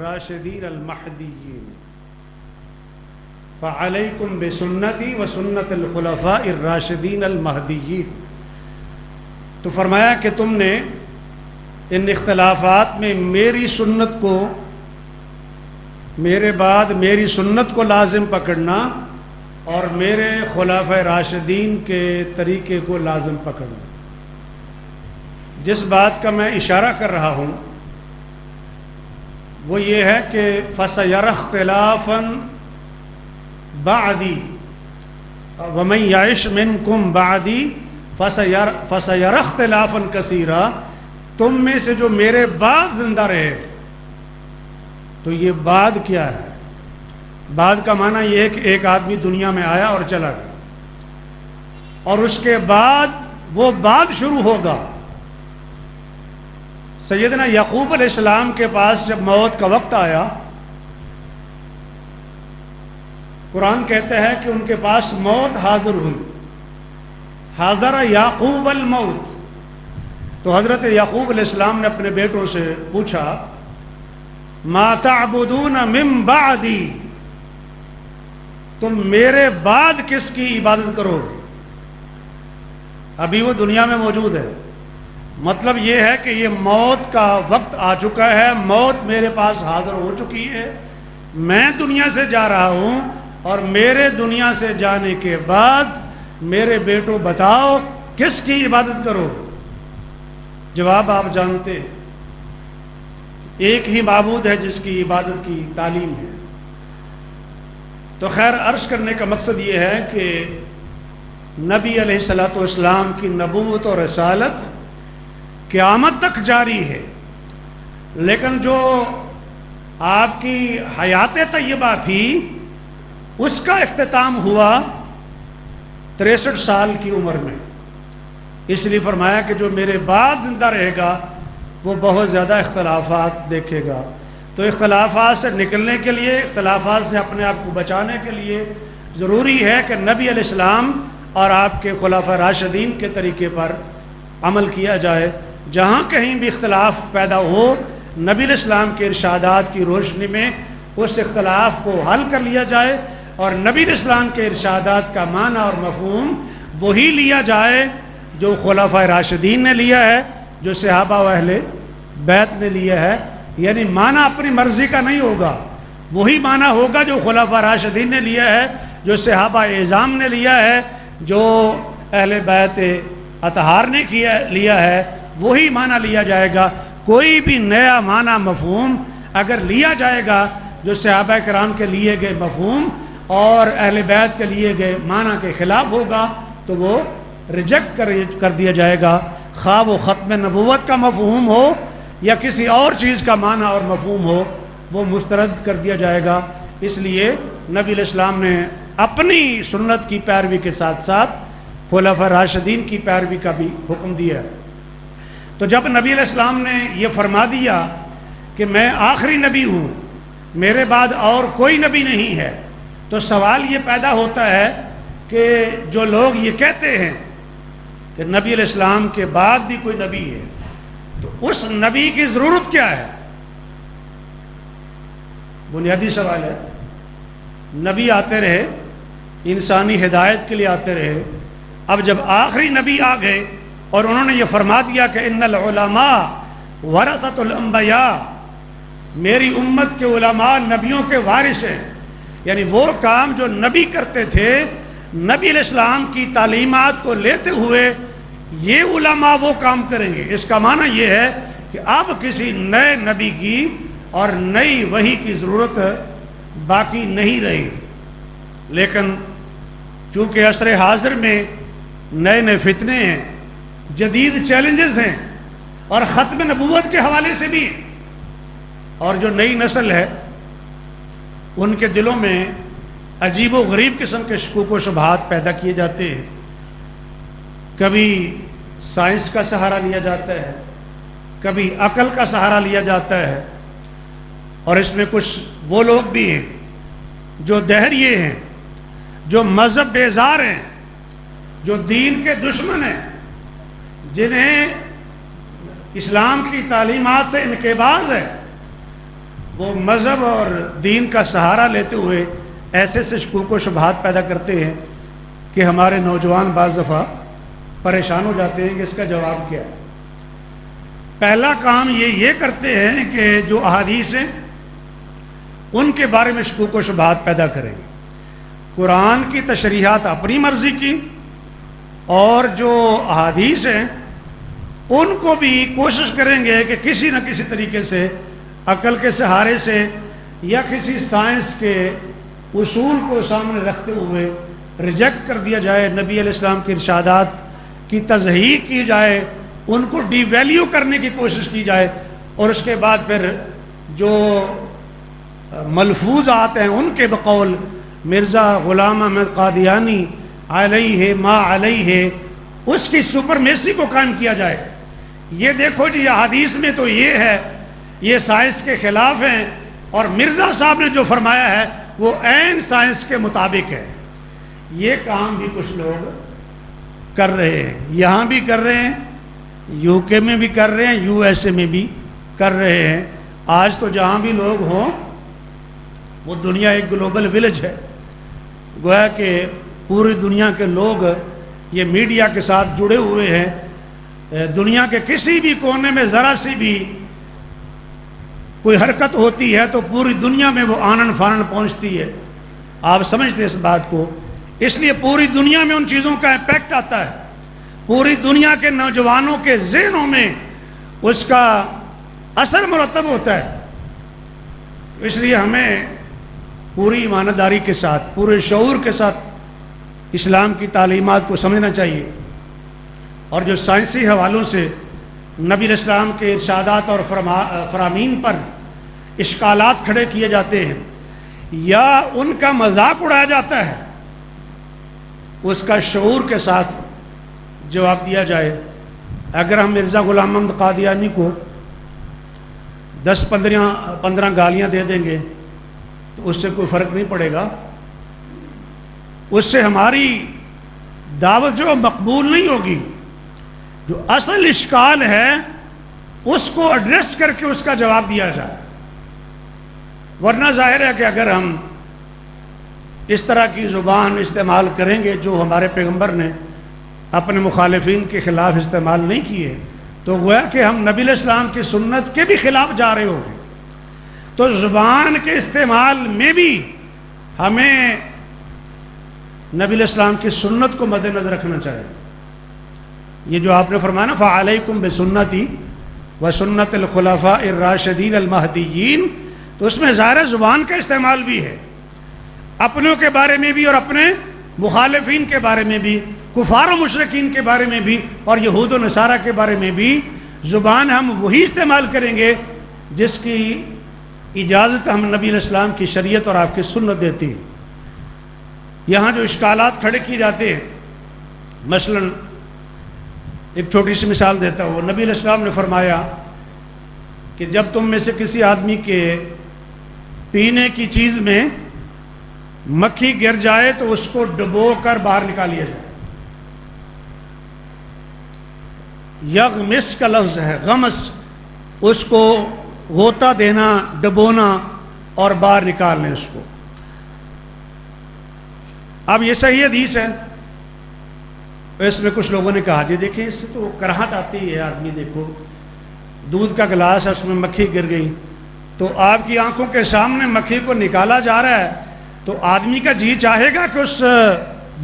الراشدین المہدیین فعلیکم بسنتی وسنت الخلفاء الراشدین المہدیین۔ تو فرمایا کہ تم نے ان اختلافات میں میری سنت کو، میرے بعد میری سنت کو لازم پکڑنا اور میرے خلفاء راشدین کے طریقے کو لازم پکڑنا۔ جس بات کا میں اشارہ کر رہا ہوں وہ یہ ہے کہ فَسَيَرَى اخْتِلَافًا بَعْدِي وَمَن يَعِشْ مِنكُم بَعْدِي فَسَيَرَى اخْتِلَافًا كَثِيرًا۔ تم میں سے جو میرے بعد زندہ رہے، تو یہ بعد کیا ہے؟ بعد کا معنی یہ ہے کہ ایک آدمی دنیا میں آیا اور چلا گیا، اور اس کے بعد وہ بعد شروع ہوگا۔ سیدنا یعقوب علیہ السلام کے پاس جب موت کا وقت آیا، قرآن کہتا ہے کہ ان کے پاس موت حاضر ہوئی، حاضر یعقوب الموت۔ تو حضرت یعقوب علیہ السلام نے اپنے بیٹوں سے پوچھا ما تعبدون من بعدی، تم میرے بعد کس کی عبادت کرو گے؟ ابھی وہ دنیا میں موجود ہے، مطلب یہ ہے کہ یہ موت کا وقت آ چکا ہے، موت میرے پاس حاضر ہو چکی ہے، میں دنیا سے جا رہا ہوں، اور میرے دنیا سے جانے کے بعد میرے بیٹوں بتاؤ کس کی عبادت کرو؟ جواب آپ جانتے ہیں، ایک ہی معبود ہے جس کی عبادت کی تعلیم ہے۔ تو خیر، عرض کرنے کا مقصد یہ ہے کہ نبی علیہ الصلوۃ والسلام کی نبوت اور رسالت قیامت تک جاری ہے، لیکن جو آپ کی حیات طیبہ تھی اس کا اختتام ہوا 63 سال کی عمر میں۔ اس لیے فرمایا کہ جو میرے بعد زندہ رہے گا وہ بہت زیادہ اختلافات دیکھے گا۔ تو اختلافات سے نکلنے کے لیے، اختلافات سے اپنے آپ کو بچانے کے لیے ضروری ہے کہ نبی علیہ السلام اور آپ کے خلفاء راشدین کے طریقے پر عمل کیا جائے۔ جہاں کہیں بھی اختلاف پیدا ہو، نبی علیہ السلام کے ارشادات کی روشنی میں اس اختلاف کو حل کر لیا جائے، اور نبی علیہ السلام کے ارشادات کا معنی اور مفہوم وہی لیا جائے جو خلفاء راشدین نے لیا ہے، جو صحابہ و اہل بیت نے لیا ہے۔ یعنی معنی اپنی مرضی کا نہیں ہوگا، وہی معنی ہوگا جو خلفاء راشدین نے لیا ہے، جو صحابہ اعظام نے لیا ہے، جو اہل بیت اطہار نے لیا ہے، وہی معنی لیا جائے گا۔ کوئی بھی نیا معنی مفہوم اگر لیا جائے گا جو صحابہ کرام کے لیے گئے مفہوم اور اہل بیت کے لیے گئے معنی کے خلاف ہوگا تو وہ ریجیکٹ کر دیا جائے گا، خواہ وہ ختم نبوت کا مفہوم ہو یا کسی اور چیز کا معنی اور مفہوم ہو، وہ مسترد کر دیا جائے گا۔ اس لیے نبی علیہ السلام نے اپنی سنت کی پیروی کے ساتھ ساتھ خلفاء راشدین کی پیروی کا بھی حکم دیا۔ تو جب نبی علیہ السلام نے یہ فرما دیا کہ میں آخری نبی ہوں، میرے بعد اور کوئی نبی نہیں ہے، تو سوال یہ پیدا ہوتا ہے کہ جو لوگ یہ کہتے ہیں کہ نبی علیہ السلام کے بعد بھی کوئی نبی ہے، تو اس نبی کی ضرورت کیا ہے؟ بنیادی سوال ہے۔ نبی آتے رہے، انسانی ہدایت کے لیے آتے رہے، اب جب آخری نبی آ گئے اور انہوں نے یہ فرما دیا کہ ان العلماء ورثۃ الانبیاء، میری امت کے علماء نبیوں کے وارث ہیں، یعنی وہ کام جو نبی کرتے تھے، نبی علیہ السلام کی تعلیمات کو لیتے ہوئے یہ علماء وہ کام کریں گے۔ اس کا معنی یہ ہے کہ اب کسی نئے نبی کی اور نئی وحی کی ضرورت باقی نہیں رہی۔ لیکن چونکہ عصر حاضر میں نئے نئے فتنے ہیں، جدید چیلنجز ہیں، اور ختم نبوت کے حوالے سے بھی، اور جو نئی نسل ہے ان کے دلوں میں عجیب و غریب قسم کے شکوک و شبہات پیدا کیے جاتے ہیں۔ کبھی سائنس کا سہارا لیا جاتا ہے، کبھی عقل کا سہارا لیا جاتا ہے، اور اس میں کچھ وہ لوگ بھی ہیں جو دہریے ہیں، جو مذہب بیزار ہیں، جو دین کے دشمن ہیں، جنہیں اسلام کی تعلیمات سے انقباض ہے، وہ مذہب اور دین کا سہارا لیتے ہوئے ایسے سے شکوک و شبہات پیدا کرتے ہیں کہ ہمارے نوجوان بعض دفعہ پریشان ہو جاتے ہیں کہ اس کا جواب کیا ہے۔ پہلا کام یہ کرتے ہیں کہ جو احادیث ہیں ان کے بارے میں شکوک و شبہات پیدا کریں گے، قرآن کی تشریحات اپنی مرضی کی، اور جو احادیث ہیں ان کو بھی کوشش کریں گے کہ کسی نہ کسی طریقے سے عقل کے سہارے سے یا کسی سائنس کے اصول کو سامنے رکھتے ہوئے ریجیکٹ کر دیا جائے، نبی علیہ السلام کے ارشادات کی تضحیق کی جائے، ان کو ڈی ویلیو کرنے کی کوشش کی جائے، اور اس کے بعد پھر جو ملفوظات ہیں ان کے بقول مرزا غلام احمد قادیانی علیہ ما علیہ اس کی سپرمیسی کو قائم کیا جائے۔ یہ دیکھو جی احادیث میں تو یہ ہے، یہ سائنس کے خلاف ہیں، اور مرزا صاحب نے جو فرمایا ہے وہ عین سائنس کے مطابق ہے۔ یہ کام بھی کچھ لوگ کر رہے ہیں، یہاں بھی کر رہے ہیں، یو کے میں بھی کر رہے ہیں، یو ایس اے میں بھی کر رہے ہیں۔ آج تو جہاں بھی لوگ ہوں وہ دنیا ایک گلوبل ولیج ہے، گویا کہ پوری دنیا کے لوگ یہ میڈیا کے ساتھ جڑے ہوئے ہیں۔ دنیا کے کسی بھی کونے میں ذرا سی بھی کوئی حرکت ہوتی ہے تو پوری دنیا میں وہ آنن فانن پہنچتی ہے، آپ سمجھتے اس بات کو۔ اس لیے پوری دنیا میں ان چیزوں کا امپیکٹ آتا ہے، پوری دنیا کے نوجوانوں کے ذہنوں میں اس کا اثر مرتب ہوتا ہے۔ اس لیے ہمیں پوری ایمانداری کے ساتھ، پورے شعور کے ساتھ اسلام کی تعلیمات کو سمجھنا چاہیے، اور جو سائنسی حوالوں سے نبی علیہ السلام کے ارشادات اور فرامین پر اشکالات کھڑے کیے جاتے ہیں یا ان کا مذاق اڑایا جاتا ہے، اس کا شعور کے ساتھ جواب دیا جائے۔ اگر ہم مرزا غلام احمد قادیانی کو 10-15 گالیاں دے دیں گے تو اس سے کوئی فرق نہیں پڑے گا، اس سے ہماری دعوت جو مقبول نہیں ہوگی۔ جو اصل اشکال ہے اس کو ایڈریس کر کے اس کا جواب دیا جائے، ورنہ ظاہر ہے کہ اگر ہم اس طرح کی زبان استعمال کریں گے جو ہمارے پیغمبر نے اپنے مخالفین کے خلاف استعمال نہیں کیے، تو گویا کہ ہم نبی علیہ السلام کی سنت کے بھی خلاف جا رہے ہوں گے۔ تو زبان کے استعمال میں بھی ہمیں نبی علیہ السلام کی سنت کو مد نظر رکھنا چاہیے۔ یہ جو آپ نے فرمایا نا فعلیکم بسنتی وسنت الخلفاء الراشدین المہدیین، تو اس میں ظاہر زبان کا استعمال بھی ہے، اپنوں کے بارے میں بھی اور اپنے مخالفین کے بارے میں بھی، کفار و مشرکین کے بارے میں بھی اور یہود و نصارہ کے بارے میں بھی زبان ہم وہی استعمال کریں گے جس کی اجازت ہم نبی علیہ السلام کی شریعت اور آپ کی سنت دیتی ہے۔ یہاں جو اشکالات کھڑے کیے جاتے ہیں، مثلا ایک چھوٹی سی مثال دیتا ہوں، نبی علیہ السلام نے فرمایا کہ جب تم میں سے کسی آدمی کے پینے کی چیز میں مکھی گر جائے تو اس کو ڈبو کر باہر نکال لیا جائے۔ یغمس کا لفظ ہے، غمس، اس کو غوطہ دینا، ڈبونا اور باہر نکالنے اس کو۔ اب یہ صحیح حدیث ہے، اس میں کچھ لوگوں نے کہا جی دیکھیں اس سے تو کراہت آتی ہے، آدمی دیکھو دودھ کا گلاس ہے اس میں مکھی گر گئی، تو آپ کی آنکھوں کے سامنے مکھی کو نکالا جا رہا ہے تو آدمی کا جی چاہے گا کہ اس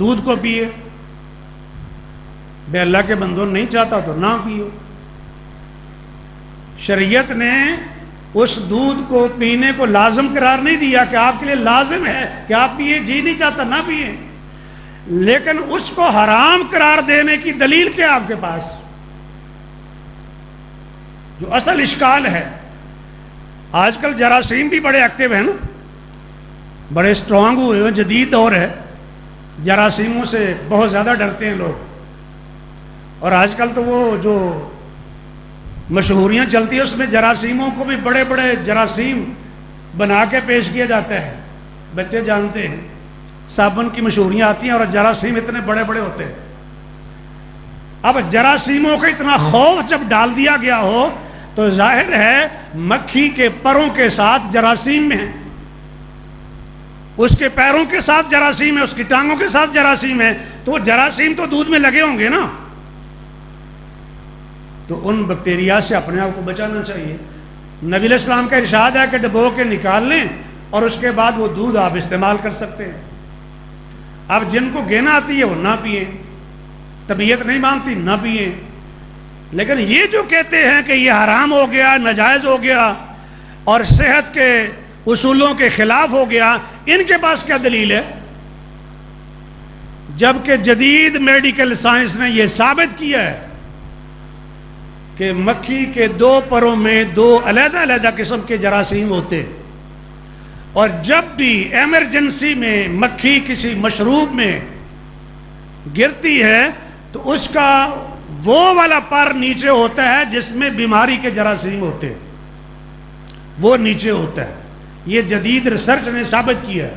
دودھ کو پیے؟ بے اللہ کے بندوں نہیں چاہتا تو نہ پیو۔ شریعت نے اس دودھ کو پینے کو لازم قرار نہیں دیا کہ آپ کے لیے لازم ہے کہ آپ پیئے، جی نہیں چاہتا نہ پیئے، لیکن اس کو حرام قرار دینے کی دلیل کیا آپ کے پاس؟ جو اصل اشکال ہے، آج کل جراثیم بھی بڑے ایکٹیو ہیں نا، بڑے اسٹرانگ ہوئے ہیں، جدید دور ہے، جراثیموں سے بہت زیادہ ڈرتے ہیں لوگ، اور آج کل تو وہ جو مشہوریاں چلتی ہیں اس میں جراثیموں کو بھی بڑے بڑے جراثیم بنا کے پیش کیا جاتا ہے، بچے جانتے ہیں، صابن کی مشہوریاں آتی ہیں اور جراثیم اتنے بڑے بڑے ہوتے ہیں۔ اب جراثیموں کا اتنا خوف جب ڈال دیا گیا ہو تو ظاہر ہے مکھی کے پروں کے ساتھ جراثیم میں ہے، اس کے پیروں کے ساتھ جراثیم ہے، اس کی ٹانگوں کے ساتھ جراثیم ہے، تو وہ جراثیم تو دودھ میں لگے ہوں گے نا، تو ان بیکٹیریا سے اپنے آپ کو بچانا چاہیے۔ نبی علیہ السلام کا ارشاد ہے کہ ڈبو کے نکال لیں اور اس کے بعد وہ دودھ آپ استعمال کر سکتے ہیں۔ اب جن کو گینا آتی ہے وہ نہ پئیں، طبیعت نہیں مانتی نہ پئیں، لیکن یہ جو کہتے ہیں کہ یہ حرام ہو گیا، ناجائز ہو گیا اور صحت کے اصولوں کے خلاف ہو گیا، ان کے پاس کیا دلیل ہے؟ جبکہ جدید میڈیکل سائنس نے یہ ثابت کیا ہے کہ مکھی کے 2 پروں میں 2 علیحدہ علیحدہ قسم کے جراثیم ہوتے، اور جب بھی ایمرجنسی میں مکھی کسی مشروب میں گرتی ہے تو اس کا وہ والا پر نیچے ہوتا ہے جس میں بیماری کے جراثیم ہوتے ہیں، وہ نیچے ہوتا ہے۔ یہ جدید ریسرچ نے ثابت کیا ہے۔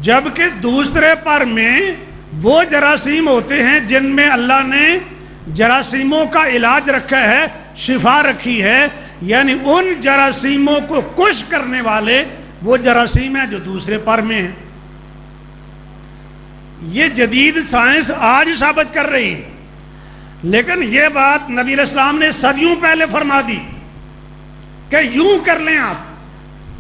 جبکہ دوسرے پر میں وہ جراثیم ہوتے ہیں جن میں اللہ نے جراثیموں کا علاج رکھا ہے، شفا رکھی ہے، یعنی ان جراثیموں کو کش کرنے والے وہ جراثیم ہیں جو دوسرے پر میں ہیں۔ یہ جدید سائنس آج ثابت کر رہی ہے، لیکن یہ بات نبی علیہ السلام نے صدیوں پہلے فرما دی کہ یوں کر لیں،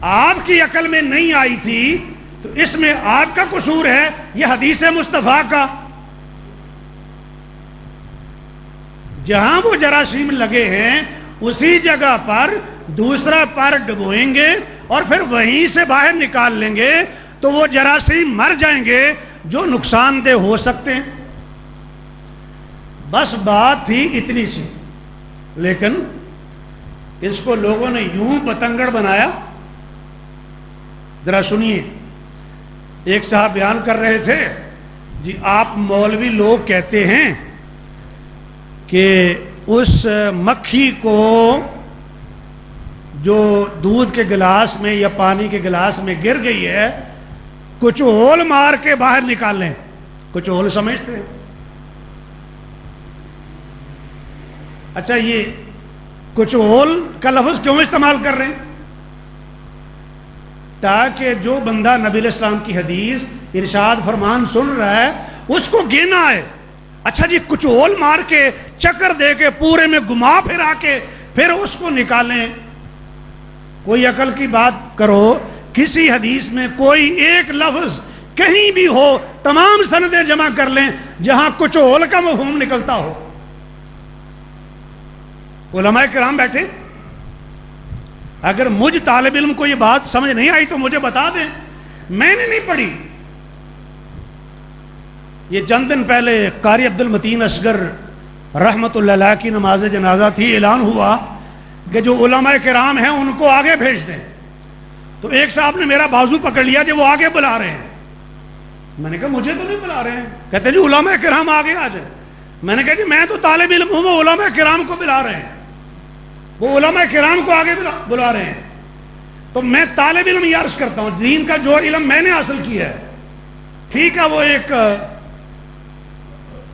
آپ کی عقل میں نہیں آئی تھی تو اس میں آپ کا قصور ہے، یہ حدیث مصطفیٰ کا۔ جہاں وہ جراثیم لگے ہیں اسی جگہ پر دوسرا پر ڈبوئیں گے اور پھر وہیں سے باہر نکال لیں گے تو وہ جراثیم مر جائیں گے جو نقصان دہ ہو سکتے ہیں۔ بس بات تھی اتنی سی، لیکن اس کو لوگوں نے یوں بتنگڑ بنایا۔ ذرا سنیے، ایک صاحب بیان کر رہے تھے، جی آپ مولوی لوگ کہتے ہیں کہ اس مکھی کو جو دودھ کے گلاس میں یا پانی کے گلاس میں گر گئی ہے کچھ ہول مار کے باہر نکال لیں۔ کچھ ہول سمجھتے ہیں؟ اچھا، یہ کچھ ہول کا لفظ کیوں استعمال کر رہے ہیں؟ تاکہ جو بندہ نبی علیہ السلام کی حدیث ارشاد فرمان سن رہا ہے اس کو گینا ہے۔ اچھا جی، کچھ ہول مار کے چکر دے کے پورے میں گھما پھرا کے پھر اس کو نکالیں۔ کوئی عقل کی بات کرو، کسی حدیث میں کوئی ایک لفظ کہیں بھی ہو، تمام سندیں جمع کر لیں جہاں کچھ ہول کا مفہوم نکلتا ہو۔ علماء کرام بیٹھے، اگر مجھ طالب علم کو یہ بات سمجھ نہیں آئی تو مجھے بتا دیں، میں نے نہیں پڑھی۔ یہ چند دن پہلے قاری عبد المتین اصغر رحمۃ اللہ علیہ کی نماز جنازہ تھی، اعلان ہوا کہ جو علماء کرام ہیں ان کو آگے بھیج دیں، تو ایک صاحب نے میرا بازو پکڑ لیا کہ وہ آگے بلا رہے ہیں۔ میں نے کہا مجھے تو نہیں بلا رہے ہیں۔ کہتے جی علماء کرام آگے آ جائیں۔ میں نے کہا جی میں تو طالب علم ہوں، وہ علماء کرام کو بلا رہے ہیں، وہ علماء کرام کو آگے بلا رہے ہیں۔ تو میں طالب علم یہ عرض کرتا ہوں، دین کا جو علم میں نے حاصل کیا ہے، ٹھیک ہے، وہ ایک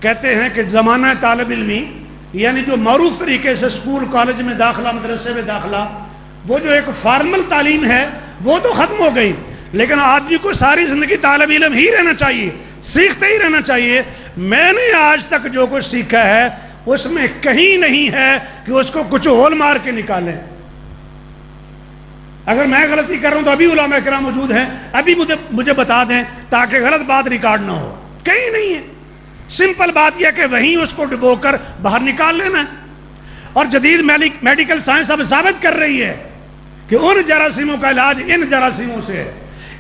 کہتے ہیں کہ زمانہ طالب علمی، یعنی جو معروف طریقے سے اسکول کالج میں داخلہ، مدرسے میں داخلہ، وہ جو ایک فارمل تعلیم ہے وہ تو ختم ہو گئی، لیکن آدمی کو ساری زندگی طالب علم ہی رہنا چاہیے، سیکھتے ہی رہنا چاہیے۔ میں نے آج تک جو کچھ سیکھا ہے اس میں کہیں نہیں ہے کہ اس کو کچھ ہول مار کے نکالیں۔ اگر میں غلطی کر رہا ہوں تو ابھی علماء کرام موجود ہیں، ابھی مجھے بتا دیں تاکہ غلط بات ریکارڈ نہ ہو۔ کہیں نہیں ہے، سمپل بات یہ کہ وہیں اس کو ڈبو کر باہر نکال لینا ہے۔ اور جدید میڈیکل سائنس اب ثابت کر رہی ہے کہ ان جراثیموں کا علاج ان جراثیموں سے ہے۔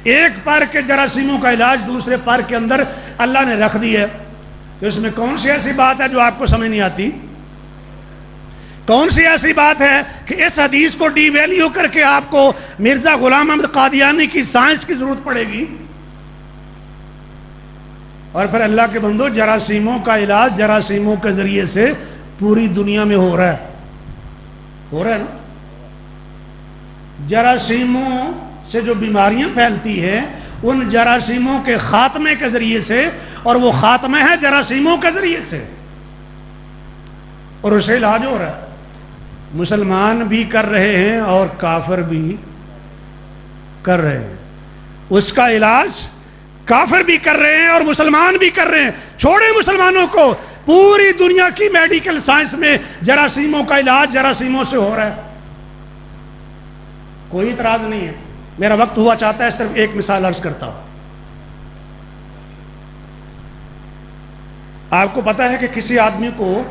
ایک پر کے جراثیموں کا علاج دوسرے پر کے اندر اللہ نے رکھ دی ہے۔ تو اس میں کون سی ایسی بات ہے جو آپ کو سمجھ نہیں آتی؟ کون سی ایسی بات ہے کہ اس حدیث کو ڈی ویلیو کر کے آپ کو مرزا غلام احمد قادیانی کی سائنس کی ضرورت پڑے گی؟ اور پھر اللہ کے بندو، جراثیموں کا علاج جراثیموں کے ذریعے سے پوری دنیا میں ہو رہا ہے نا۔ جراثیموں سے جو بیماریاں پھیلتی ہیں ان جراثیموں کے خاتمے کے ذریعے سے، اور وہ خاتمہ ہے جراثیموں کے ذریعے سے، اور اسے علاج ہو رہا ہے۔ مسلمان بھی کر رہے ہیں اور کافر بھی کر رہے ہیں. اس کا علاج کافر بھی کر رہے ہیں اور مسلمان بھی کر رہے ہیں. چھوڑے مسلمانوں کو، پوری دنیا کی میڈیکل سائنس میں جراثیموں کا علاج جراثیموں سے ہو رہا ہے. کوئی اعتراض نہیں ہے. میرا وقت ہوا چاہتا ہے، صرف ایک مثال عرض کرتا ہوں. آپ کو پتا ہے کہ کسی آدمی کو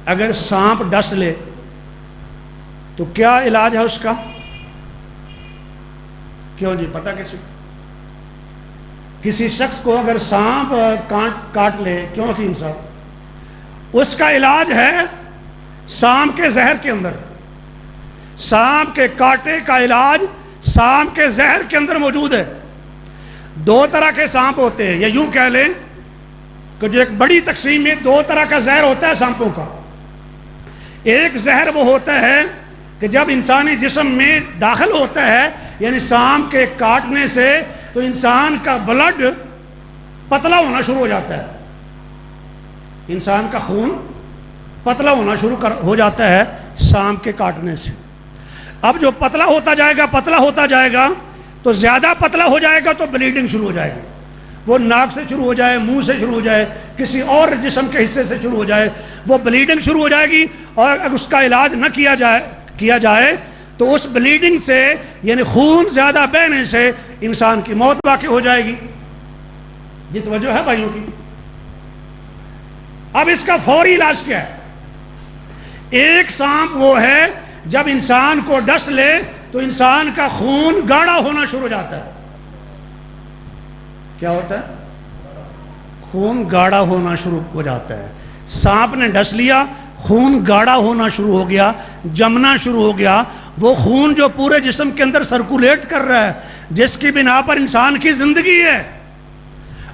اگر سانپ ڈس لے تو کیا علاج ہے اس کا؟ کیوں جی، پتا کسی شخص کو اگر سانپ کاٹ لے، کیوں حکیم صاحب، اس کا علاج ہے سانپ کے زہر کے اندر. سانپ کے کاٹے کا علاج سانپ کے زہر کے اندر موجود ہے. دو طرح کے سانپ ہوتے ہیں، یا یوں کہہ لیں کہ جو ایک بڑی تقسیم میں دو طرح کا زہر ہوتا ہے سانپوں کا. ایک زہر وہ ہوتا ہے کہ جب انسانی جسم میں داخل ہوتا ہے، یعنی سانپ کے کاٹنے سے تو انسان کا بلڈ پتلا ہونا شروع ہو جاتا ہے. انسان کا خون پتلا ہونا شروع ہو جاتا ہے سانپ کے کاٹنے سے. اب جو پتلا ہوتا جائے گا تو زیادہ پتلا ہو جائے گا تو بلیڈنگ شروع ہو جائے گی. وہ ناک سے شروع ہو جائے، منہ سے شروع ہو جائے، کسی اور جسم کے حصے سے شروع ہو جائے، وہ بلیڈنگ شروع ہو جائے گی. اور اگر اس کا علاج نہ کیا جائے تو اس بلیڈنگ سے، یعنی خون زیادہ بہنے سے، انسان کی موت واقع ہو جائے گی. یہ توجہ ہے بھائیوں کی؟ اب اس کا فوری علاج کیا ہے؟ ایک سانپ وہ ہے جب انسان کو ڈس لے تو انسان کا خون گاڑھا ہونا شروع ہو جاتا ہے. کیا ہوتا ہے؟ خون گاڑھا ہونا شروع ہو جاتا ہے. سانپ نے ڈس لیا، خون گاڑھا ہونا شروع ہو گیا، جمنا شروع ہو گیا. وہ خون جو پورے جسم کے اندر سرکولیٹ کر رہا ہے، جس کی بنا پر انسان کی زندگی ہے،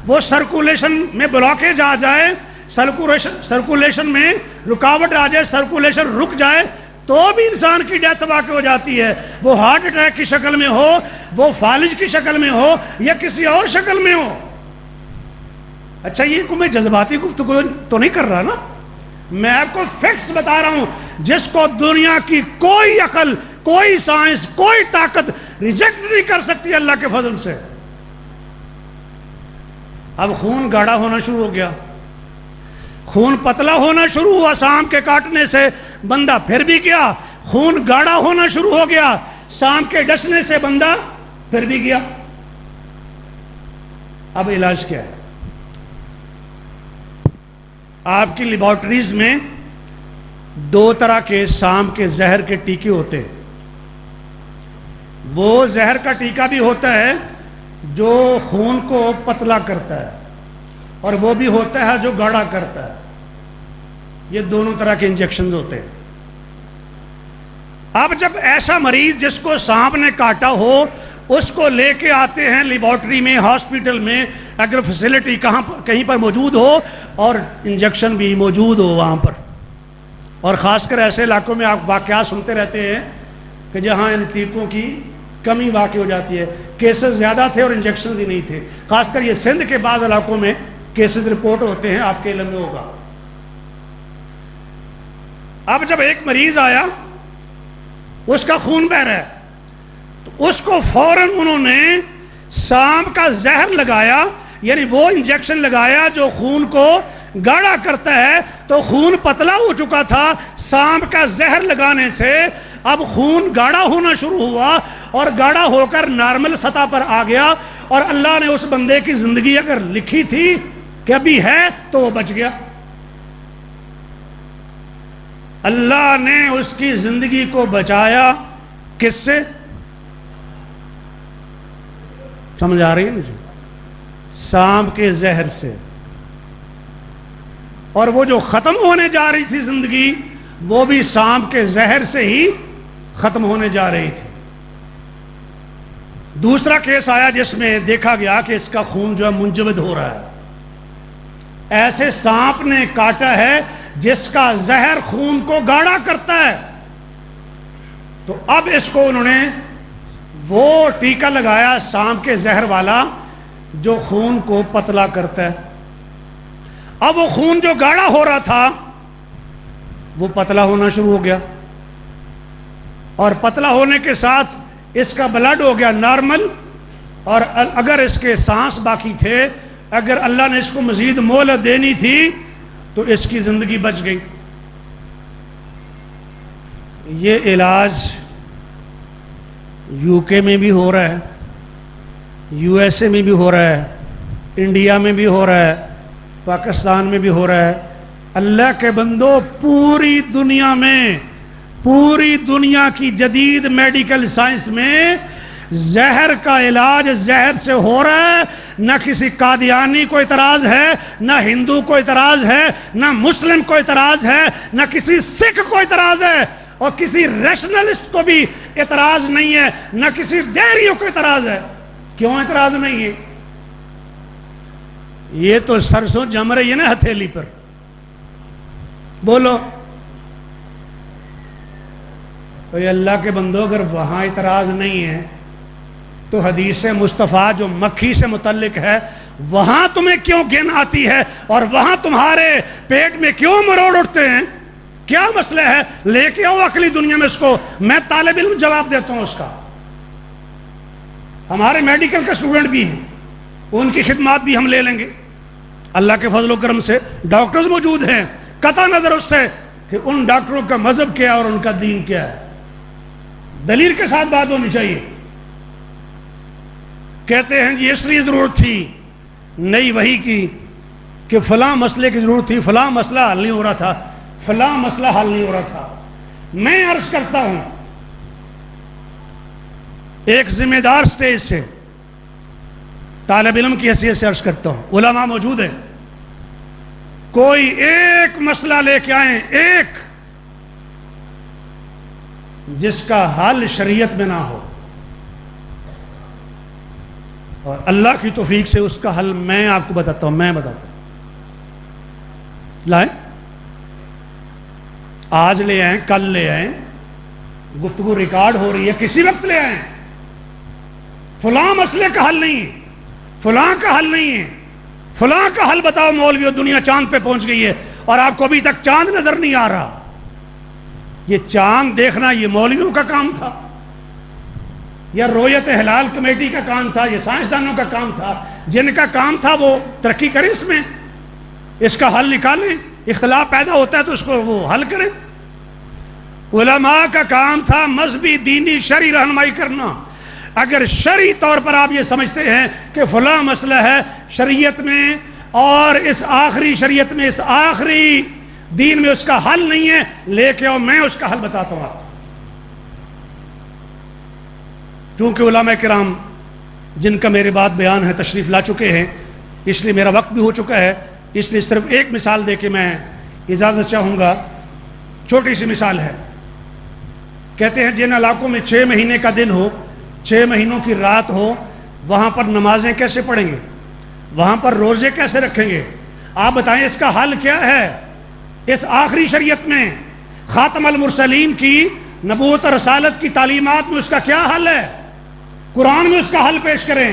وہ سرکولیشن میں بلاکیج آ جائے، سرکولیشن میں رکاوٹ آ جائے، سرکولیشن رک جائے تو بھی انسان کی ڈیتھ واقع ہو جاتی ہے. وہ ہارٹ اٹیک کی شکل میں ہو، وہ فالج کی شکل میں ہو، یا کسی اور شکل میں ہو. اچھا، یہ کو میں جذباتی گفتگو تو نہیں کر رہا نا، میں آپ کو فیکٹس بتا رہا ہوں جس کو دنیا کی کوئی عقل، کوئی سائنس، کوئی طاقت ریجیکٹ نہیں کر سکتی اللہ کے فضل سے. اب خون گاڑھا ہونا شروع ہو گیا، خون پتلا ہونا شروع ہوا سانپ کے کاٹنے سے، بندہ پھر بھی گیا. خون گاڑھا ہونا شروع ہو گیا سانپ کے ڈسنے سے، بندہ پھر بھی گیا. اب علاج کیا ہے؟ آپ کی لیبارٹریز میں دو طرح کے سانپ کے زہر کے ٹیکے ہوتے ہیں. وہ زہر کا ٹیکہ بھی ہوتا ہے جو خون کو پتلا کرتا ہے، اور وہ بھی ہوتا ہے جو گاڑھا کرتا ہے. یہ دونوں طرح کے انجیکشنز ہوتے ہیں. اب جب ایسا مریض جس کو سانپ نے کاٹا ہو، اس کو لے کے آتے ہیں لیبارٹری میں، ہاسپٹل میں، اگر فیسلٹی کہیں پر موجود ہو اور انجیکشن بھی موجود ہو وہاں پر. اور خاص کر ایسے علاقوں میں آپ واقعات سنتے رہتے ہیں کہ جہاں ان ٹیکوں کی کمی واقع ہو جاتی ہے. کیسز زیادہ تھے اور انجیکشن ہی نہیں تھے. خاص کر یہ سندھ کے بعض علاقوں میں کیسز رپورٹ ہوتے ہیں، آپ کے علم میں ہوگا. اب جب ایک مریض آیا، اس کا خون بہ رہا ہے، تو اس کو فوراً انہوں نے سانپ کا زہر لگایا، یعنی وہ انجیکشن لگایا جو خون کو گاڑھا کرتا ہے. تو خون پتلا ہو چکا تھا سانپ کا زہر لگانے سے. اب خون گاڑھا ہونا شروع ہوا اور گاڑھا ہو کر نارمل سطح پر آ گیا. اور اللہ نے اس بندے کی زندگی اگر لکھی تھی کہ ابھی ہے تو وہ بچ گیا. اللہ نے اس کی زندگی کو بچایا. کس سے؟ سمجھ آ رہی ہے مجھے؟ سانپ کے زہر سے. اور وہ جو ختم ہونے جا رہی تھی زندگی، وہ بھی سانپ کے زہر سے ہی ختم ہونے جا رہی تھی. دوسرا کیس آیا جس میں دیکھا گیا کہ اس کا خون جو ہے منجمد ہو رہا ہے. ایسے سانپ نے کاٹا ہے جس کا زہر خون کو گاڑھا کرتا ہے. تو اب اس کو انہوں نے وہ ٹیکہ لگایا سانپ کے زہر والا جو خون کو پتلا کرتا ہے. اب وہ خون جو گاڑھا ہو رہا تھا وہ پتلا ہونا شروع ہو گیا، اور پتلا ہونے کے ساتھ اس کا بلڈ ہو گیا نارمل، اور اگر اس کے سانس باقی تھے، اگر اللہ نے اس کو مزید مہلت دینی تھی تو اس کی زندگی بچ گئی۔ یہ علاج یو کے میں بھی ہو رہا ہے، یو ایس اے میں بھی ہو رہا ہے، انڈیا میں بھی ہو رہا ہے، پاکستان میں بھی ہو رہا ہے۔ اللہ کے بندو، پوری دنیا میں، پوری دنیا کی جدید میڈیکل سائنس میں زہر کا علاج زہر سے ہو رہا ہے۔ نہ کسی قادیانی کو اعتراض ہے، نہ ہندو کو اعتراض ہے، نہ مسلم کو اعتراض ہے، نہ کسی سکھ کو اعتراض ہے، اور کسی ریشنلسٹ کو بھی اعتراض نہیں ہے، نہ کسی دیریوں کو اعتراض ہے۔ کیوں اعتراض نہیں ہے؟ یہ تو سرسوں جم رہی ہے نا ہتھیلی پر، بولو۔ تو یہ اللہ کے بندو، اگر وہاں اعتراض نہیں ہے تو حدیث مصطفیٰ جو مکھی سے متعلق ہے وہاں تمہیں کیوں گھن آتی ہے، اور وہاں تمہارے پیٹ میں کیوں مروڑ اٹھتے ہیں؟ کیا مسئلہ ہے؟ لے کے آؤ عقلی دنیا میں اس کو، میں طالب علم جواب دیتا ہوں اس کا۔ ہمارے میڈیکل کے اسٹوڈنٹ بھی ہیں، ان کی خدمات بھی ہم لے لیں گے۔ اللہ کے فضل و کرم سے ڈاکٹرز موجود ہیں، قطع نظر اس سے کہ ان ڈاکٹروں کا مذہب کیا اور ان کا دین کیا ہے، دلیل کے ساتھ بات ہونی چاہیے۔ کہتے ہیں جی اس لیے ضرورت تھی نئی وحی کی کہ فلاں مسئلے کی ضرورت تھی، فلاں مسئلہ حل نہیں ہو رہا تھا، فلاں مسئلہ حل نہیں ہو رہا تھا۔ میں عرض کرتا ہوں ایک ذمہ دار سٹیج سے، طالب علم کی حیثیت سے عرض کرتا ہوں، علماء موجود ہیں، کوئی ایک مسئلہ لے کے آئیں، ایک جس کا حل شریعت میں نہ ہو، اور اللہ کی توفیق سے اس کا حل میں آپ کو بتاتا ہوں، میں بتاتا ہوں۔ لائیں، آج لے آئیں، کل لے آئیں، گفتگو ریکارڈ ہو رہی ہے، کسی وقت لے آئیں۔ فلاں مسئلے کا حل نہیں ہے، فلاں کا حل نہیں ہے، فلاں کا حل بتاؤ مولویو، دنیا چاند پہ پہنچ گئی ہے اور آپ کو ابھی تک چاند نظر نہیں آ رہا۔ یہ چاند دیکھنا یہ مولویوں کا کام تھا، یا رویت ہلال کمیٹی کا کام تھا، یہ سائنسدانوں کا کام تھا؟ جن کا کام تھا وہ ترقی کریں، اس میں اس کا حل نکالیں، اختلاف پیدا ہوتا ہے تو اس کو وہ حل کریں۔ علماء کا کام تھا مذہبی دینی شرعی رہنمائی کرنا۔ اگر شرعی طور پر آپ یہ سمجھتے ہیں کہ فلاں مسئلہ ہے شریعت میں، اور اس آخری شریعت میں، اس آخری دین میں اس کا حل نہیں ہے، لے کے آؤ، میں اس کا حل بتاتا ہوں آپ کو۔ چونکہ علماء کرام جن کا میرے بعد بیان ہے تشریف لا چکے ہیں، اس لیے میرا وقت بھی ہو چکا ہے، اس لیے صرف ایک مثال دے کے میں اجازت چاہوں گا۔ چھوٹی سی مثال ہے، کہتے ہیں جن علاقوں میں 6 مہینے کا دن ہو، 6 مہینوں کی رات ہو، وہاں پر نمازیں کیسے پڑھیں گے، وہاں پر روزے کیسے رکھیں گے؟ آپ بتائیں اس کا حل کیا ہے؟ اس آخری شریعت میں خاتم المرسلین کی نبوت اور رسالت کی تعلیمات میں اس کا کیا حل ہے؟ قرآن میں اس کا حل پیش کریں۔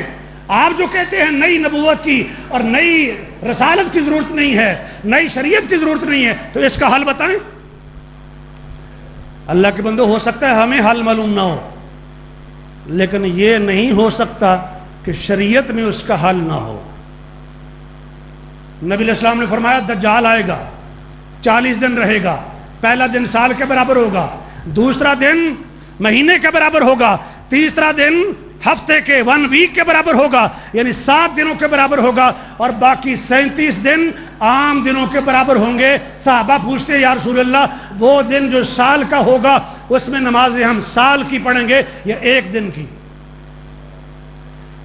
آپ جو کہتے ہیں نئی نبوت کی اور نئی رسالت کی ضرورت نہیں ہے، نئی شریعت کی ضرورت نہیں ہے، تو اس کا حل بتائیں۔ اللہ کے بندو، ہو سکتا ہے ہمیں حل معلوم نہ ہو، لیکن یہ نہیں ہو سکتا کہ شریعت میں اس کا حل نہ ہو۔ نبی علیہ السلام نے فرمایا دجال آئے گا، 40 دن رہے گا، پہلا دن سال کے برابر ہوگا، دوسرا دن مہینے کے برابر ہوگا، تیسرا دن ہفتے کے 1 ویک کے برابر ہوگا، یعنی 7 دنوں کے برابر ہوگا، اور باقی 37 دن عام دنوں کے برابر ہوں گے۔ صحابہ پوچھتے ہیں یا رسول اللہ وہ دن جو سال کا ہوگا اس میں نمازیں ہم سال کی پڑھیں گے یا 1 دن کی؟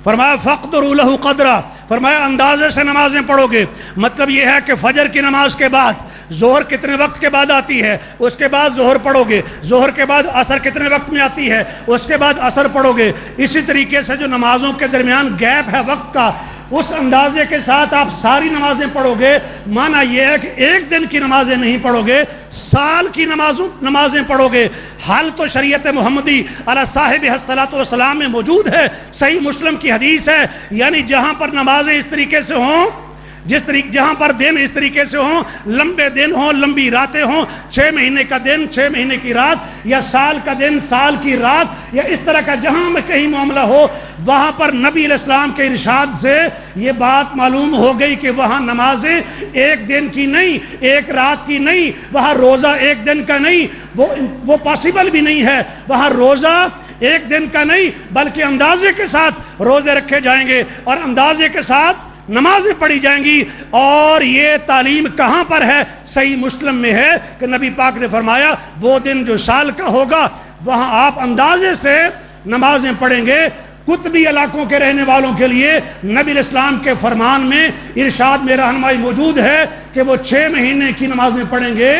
فرمایا فَقْدُرُوا لَهُ قَدْرًا، فرمایا اندازے سے نمازیں پڑھو گے۔ مطلب یہ ہے کہ فجر کی نماز کے بعد ظہر کتنے وقت کے بعد آتی ہے، اس کے بعد ظہر پڑھو گے، ظہر کے بعد عصر کتنے وقت میں آتی ہے، اس کے بعد عصر پڑھو گے۔ اسی طریقے سے جو نمازوں کے درمیان گیپ ہے وقت کا، اس اندازے کے ساتھ آپ ساری نمازیں پڑھو گے۔ معنی یہ ہے کہ 1 دن کی نمازیں نہیں پڑھو گے، سال کی نمازیں پڑھو گے۔ حل تو شریعت محمدی علی صاحب الصلاۃ والسلام میں موجود ہے، صحیح مسلم کی حدیث ہے، یعنی جہاں پر نمازیں اس طریقے سے ہوں جہاں پر دن اس طریقے سے ہوں، لمبے دن ہوں، لمبی راتیں ہوں، 6 مہینے کا دن 6 مہینے کی رات، یا سال کا دن سال کی رات، یا اس طرح کا جہاں میں کہیں معاملہ ہو، وہاں پر نبی علیہ السلام کے ارشاد سے یہ بات معلوم ہو گئی کہ وہاں نمازیں ایک دن کی نہیں، ایک رات کی نہیں، وہاں روزہ ایک دن کا نہیں، وہ پاسبل بھی نہیں ہے، وہاں روزہ ایک دن کا نہیں بلکہ اندازے کے ساتھ روزے رکھے جائیں گے اور اندازے کے ساتھ نمازیں پڑھی جائیں گی۔ اور یہ تعلیم کہاں پر ہے؟ صحیح مسلم میں ہے کہ نبی پاک نے فرمایا وہ دن جو سال کا ہوگا وہاں آپ اندازے سے نمازیں پڑھیں گے۔ قطبی علاقوں کے رہنے والوں کے لیے نبی علیہ السلام کے فرمان میں ارشاد میں رہنمائی موجود ہے کہ وہ 6 مہینے کی نمازیں پڑھیں گے،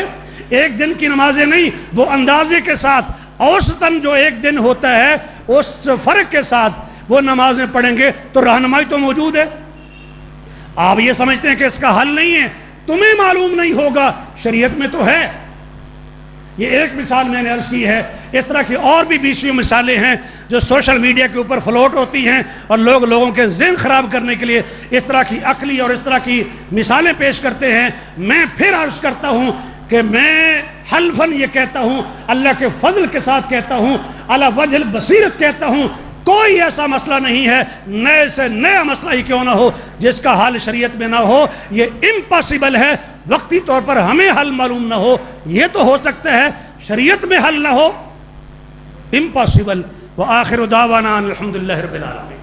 ایک دن کی نمازیں نہیں، وہ اندازے کے ساتھ اوسطاً جو ایک دن ہوتا ہے اس فرق کے ساتھ وہ نمازیں پڑھیں گے۔ تو رہنمائی تو موجود ہے۔ آپ یہ سمجھتے ہیں کہ اس کا حل نہیں ہے، تمہیں معلوم نہیں ہوگا، شریعت میں تو ہے۔ یہ ایک مثال میں نے عرض کی ہے، اس طرح کی اور بھی 20 مثالیں ہیں جو سوشل میڈیا کے اوپر فلوٹ ہوتی ہیں اور لوگوں کے ذہن خراب کرنے کے لیے اس طرح کی عقلی اور اس طرح کی مثالیں پیش کرتے ہیں۔ میں پھر عرض کرتا ہوں کہ میں حلفاً یہ کہتا ہوں، اللہ کے فضل کے ساتھ کہتا ہوں، علی وجہ البصیرت کہتا ہوں، کوئی ایسا مسئلہ نہیں ہے، نئے سے نیا مسئلہ ہی کیوں نہ ہو، جس کا حل شریعت میں نہ ہو۔ یہ امپاسبل ہے، وقتی طور پر ہمیں حل معلوم نہ ہو، یہ تو ہو سکتا ہے شریعت میں حل نہ ہو، امپاسبل۔ وآخر دعوانا الحمدللہ رب العالمین۔